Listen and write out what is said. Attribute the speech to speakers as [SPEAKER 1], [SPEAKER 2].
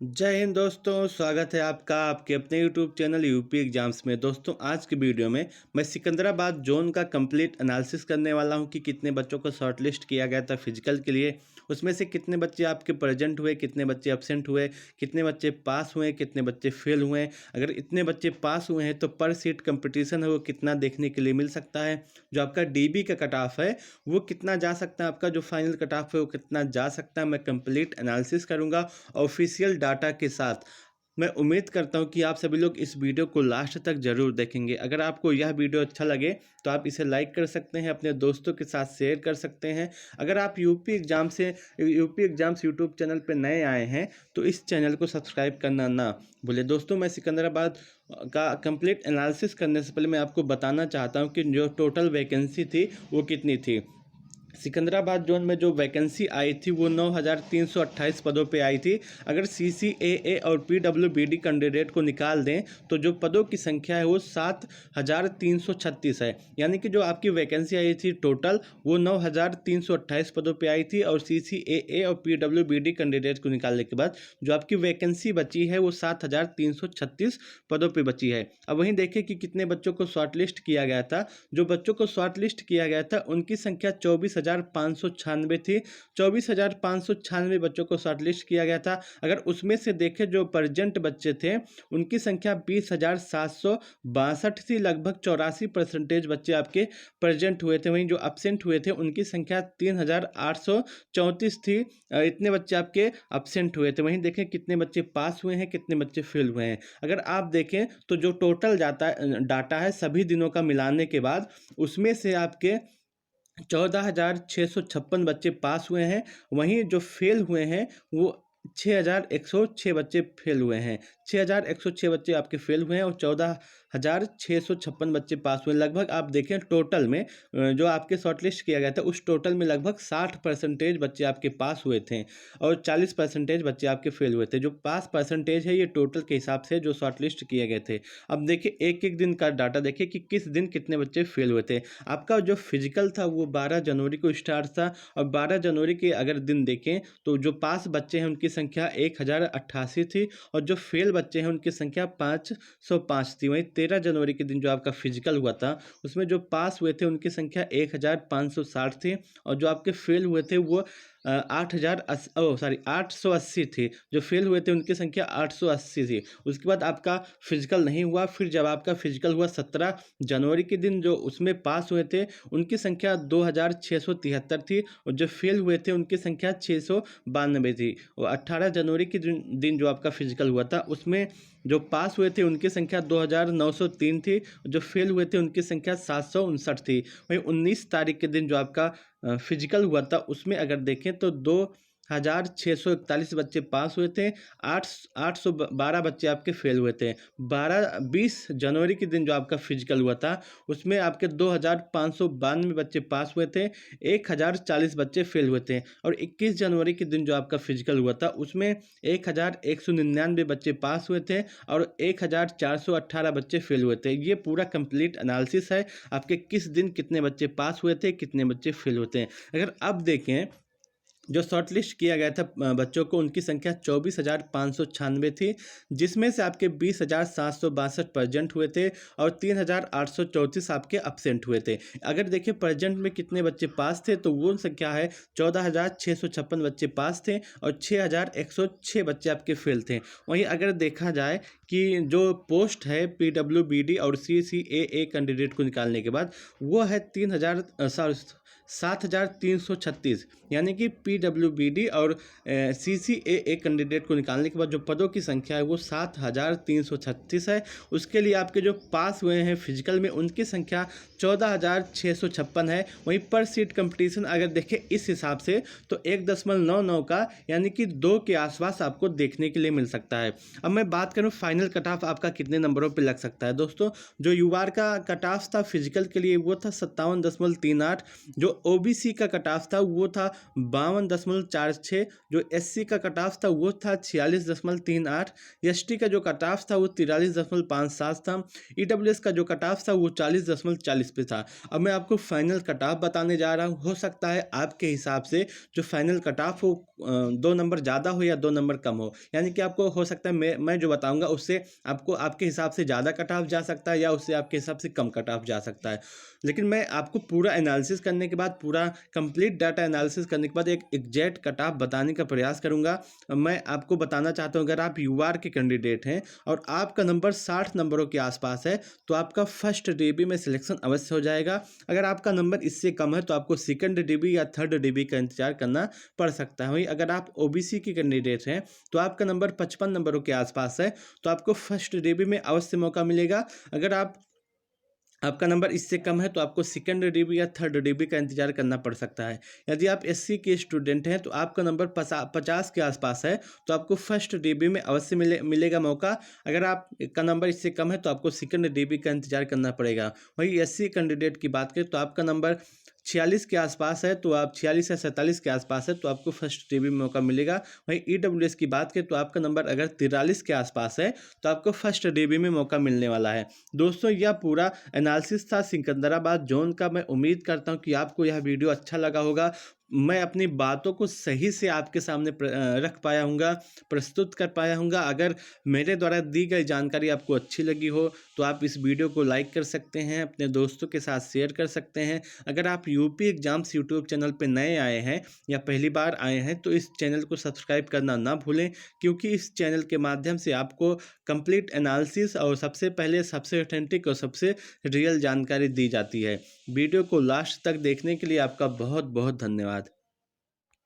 [SPEAKER 1] जय हिंद दोस्तों, स्वागत है आपका आपके अपने यूट्यूब चैनल यूपी एग्जाम्स में। दोस्तों आज की वीडियो में मैं सिकंदराबाद जोन का कंप्लीट एनालिसिस करने वाला हूं कि कितने बच्चों को शॉर्टलिस्ट किया गया था फिजिकल के लिए, उसमें से कितने बच्चे आपके प्रेजेंट हुए, कितने बच्चे एब्सेंट हुए, कितने बच्चे पास हुए, कितने बच्चे फेल हुए। अगर इतने बच्चे पास हुए हैं तो पर सीट कंपटीशन है वो कितना देखने के लिए मिल सकता है, जो आपका डीबी का कट ऑफ है वो कितना जा सकता है, आपका जो फाइनल कट ऑफ है वो कितना जा सकता है। मैं कंप्लीट एनालिसिस करूँगा ऑफिशियल डाटा के साथ। मैं उम्मीद करता हूं कि आप सभी लोग इस वीडियो को लास्ट तक जरूर देखेंगे। अगर आपको यह वीडियो अच्छा लगे तो आप इसे लाइक कर सकते हैं, अपने दोस्तों के साथ शेयर कर सकते हैं। अगर आप यूपी एग्जाम्स यूट्यूब चैनल पर नए आए हैं तो इस चैनल को सब्सक्राइब करना ना भूलें। दोस्तों मैं सिकंदराबाद का कंप्लीट एनालिसिस करने से पहले मैं आपको बताना चाहता हूं कि जो टोटल वैकेंसी थी वो कितनी थी। सिकंदराबाद जोन में जो वैकेंसी आई थी वो 9,328 पदों पे आई थी। अगर CCAA और PWBD कैंडिडेट को निकाल दें तो जो पदों की संख्या है वो 7,336 है। यानी कि जो आपकी वैकेंसी आई थी टोटल वो 9,328 पदों पे आई थी, और CCAA और PWBD कैंडिडेट को निकालने के बाद जो आपकी वैकेंसी बची है वो 7,336 पदों पर बची है। अब वहीं देखें कि कितने बच्चों को शॉर्टलिस्ट किया गया था। जो बच्चों को शॉर्टलिस्ट किया गया था उनकी संख्या 24,596 थी। 24,596 बच्चों को शॉर्टलिस्ट किया गया था। अगर उसमें से देखें जो प्रेजेंट बच्चे थे उनकी संख्या 20,762 थी। लगभग 84% बच्चे आपके प्रेजेंट हुए थे। वहीं जो एब्सेंट हुए थे उनकी संख्या 3,834 थी। इतने बच्चे आपके एब्सेंट हुए थे। वहीं देखें कितने बच्चे पास हुए हैं, कितने बच्चे फेल हुए हैं। अगर आप देखें तो जो टोटल डाटा है सभी दिनों का मिलाने के बाद उसमें से आपके 14,656 बच्चे पास हुए हैं। वहीं जो फेल हुए हैं वो 6,106 बच्चे फेल हुए हैं। 6,106 बच्चे आपके फेल हुए हैं और 14,656 बच्चे पास हुए। लगभग आप देखें टोटल में जो आपके शॉर्टलिस्ट किया गया था उस टोटल में लगभग 60% बच्चे आपके पास हुए थे और 40% बच्चे आपके फेल हुए थे। जो पास परसेंटेज है ये टोटल के हिसाब से जो शॉर्टलिस्ट किए गए थे। अब देखिए एक एक दिन का डाटा देखिए कि किस दिन कितने बच्चे फेल हुए थे। आपका जो फिजिकल था वो 12 जनवरी को स्टार्ट था, और 12 जनवरी के अगर दिन देखें तो जो पास बच्चे हैं उनकी संख्या 1,088 थी, और जो फेल बच्चे हैं उनकी संख्या 505 थी। वहीं 13 जनवरी के दिन जो आपका फिजिकल हुआ था उसमें जो पास हुए थे उनकी संख्या 1,560 थी, और जो आपके फेल हुए थे वो 880 थी। जो फेल हुए थे उनकी संख्या 880 थी। उसके बाद आपका फिजिकल नहीं हुआ। फिर जब आपका फिजिकल हुआ 17 जनवरी के दिन जो उसमें पास हुए थे उनकी संख्या 2,673 थी, और जो फेल हुए थे उनकी संख्या 692 थी। और 18 जनवरी के दिन जो आपका फिजिकल हुआ था उसमें जो पास हुए थे उनकी संख्या 2,903 थी, जो फेल हुए थे उनकी संख्या 759 थी। वहीं 19 तारीख के दिन जो आपका फिजिकल हुआ था उसमें अगर देखें तो 2,641 बच्चे पास हुए थे। 812 बच्चे आपके फेल हुए थे। 20 जनवरी के दिन जो आपका फिजिकल हुआ था उसमें आपके 2,592 बच्चे पास हुए थे, 1,040 बच्चे फेल हुए थे। और 21 जनवरी के दिन जो आपका फिजिकल हुआ था उसमें 1,199 बच्चे पास हुए थे और 1,418 बच्चे फेल हुए थे। ये पूरा कंप्लीट एनालिसिस है आपके किस दिन कितने बच्चे पास हुए थे, कितने बच्चे फेल होते हैं। अगर अब देखें जो शॉर्टलिस्ट किया गया था बच्चों को उनकी संख्या 24,596 थी, जिसमें से आपके 20,762 प्रेजेंट हुए थे और 3,834 आपके एब्सेंट हुए थे। अगर देखिए प्रेजेंट में कितने बच्चे पास थे तो वो संख्या है 14,656 बच्चे पास थे और 6,106 बच्चे आपके फेल थे। वहीं अगर देखा जाए कि जो पोस्ट है PWBD और CCAA कैंडिडेट को निकालने के बाद वो है 7,336, यानी कि PWBD और CCAA कैंडिडेट को निकालने के बाद जो पदों की संख्या है वो 7,336 है। उसके लिए आपके जो पास हुए हैं फिजिकल में उनकी संख्या 14,656 है। वहीं पर सीट कंपटीशन अगर देखें इस हिसाब से तो 1.99 का यानी कि 2 के आसपास आपको देखने के लिए मिल सकता है। अब मैं बात करूं फाइनल कट ऑफ आपका कितने नंबरों पे लग सकता है। दोस्तों जो UR का कट ऑफ था फिजिकल के लिए वो था 57.38, जो ओबीसी का कट ऑफ था वो था 52.46, जो एससी का कट ऑफ था वो था 46.38, एसटी का जो कट ऑफ था वो 43.57 था, ईडब्ल्यूएस का जो कट ऑफ था वो 40.40 पे था। अब मैं आपको फाइनल कट ऑफ बताने जा रहा हूँ। हो सकता है आपके हिसाब से जो फाइनल कट ऑफ हो 2 नंबर ज़्यादा हो या 2 नंबर कम हो, यानी कि आपको हो सकता है मैं जो बताऊंगा उससे आपको आपके हिसाब से ज़्यादा कट ऑफ जा सकता है या उससे आपके हिसाब से कम कट ऑफ जा सकता है। लेकिन मैं आपको पूरा एनालिसिस करने के बाद, पूरा कंप्लीट डाटा एनालिसिस करने के बाद एक एग्जैक्ट कट ऑफ बताने का प्रयास करूंगा। मैं आपको बताना चाहता हूं, अगर आप यूआर के कैंडिडेट हैं और आपका नंबर 60 नंबरों के आसपास है तो आपका फर्स्ट डीबी में सिलेक्शन अवश्य हो जाएगा। अगर आपका नंबर इससे कम है तो आपको सेकंड डीबी या थर्ड डीबी का इंतजार करना पड़ सकता है। वहीं अगर आप ओबीसी के कैंडिडेट हैं तो आपका नंबर 55 नंबरों के आसपास है तो आपको फर्स्ट डीबी में अवश्य मौका मिलेगा। अगर आपका नंबर इससे कम है तो आपको सेकंड डीबी या थर्ड डीबी का इंतजार करना पड़ सकता है। यदि आप एससी के स्टूडेंट हैं तो आपका नंबर 50 के आसपास है तो आपको फर्स्ट डीबी में अवश्य मिलेगा मौका। अगर आपका नंबर इससे कम है तो आपको सेकंड डीबी का इंतजार करना पड़ेगा। वहीं एससी कैंडिडेट की बात करें तो आपका नंबर 46 के आसपास है तो आप 46 या 47 के आसपास है तो आपको फर्स्ट डीबी में मौका मिलेगा। वहीं ईडब्ल्यूएस की बात करें तो आपका नंबर अगर 43 के आसपास है तो आपको फर्स्ट डीबी में मौका मिलने वाला है। दोस्तों, यह पूरा एनालिसिस था सिकंदराबाद जोन का। मैं उम्मीद करता हूं कि आपको यह वीडियो अच्छा लगा होगा। मैं अपनी बातों को सही से आपके सामने रख पाया हूँगा, प्रस्तुत कर पाया हूँगा। अगर मेरे द्वारा दी गई जानकारी आपको अच्छी लगी हो तो आप इस वीडियो को लाइक कर सकते हैं, अपने दोस्तों के साथ शेयर कर सकते हैं। अगर आप यूपी एग्जाम्स यूट्यूब चैनल पर नए आए हैं या पहली बार आए हैं तो इस चैनल को सब्सक्राइब करना ना भूलें, क्योंकि इस चैनल के माध्यम से आपको कंप्लीट एनालिसिस और सबसे पहले सबसे ऑथेंटिक और सबसे रियल जानकारी दी जाती है। वीडियो को लास्ट तक देखने के लिए आपका बहुत बहुत धन्यवाद।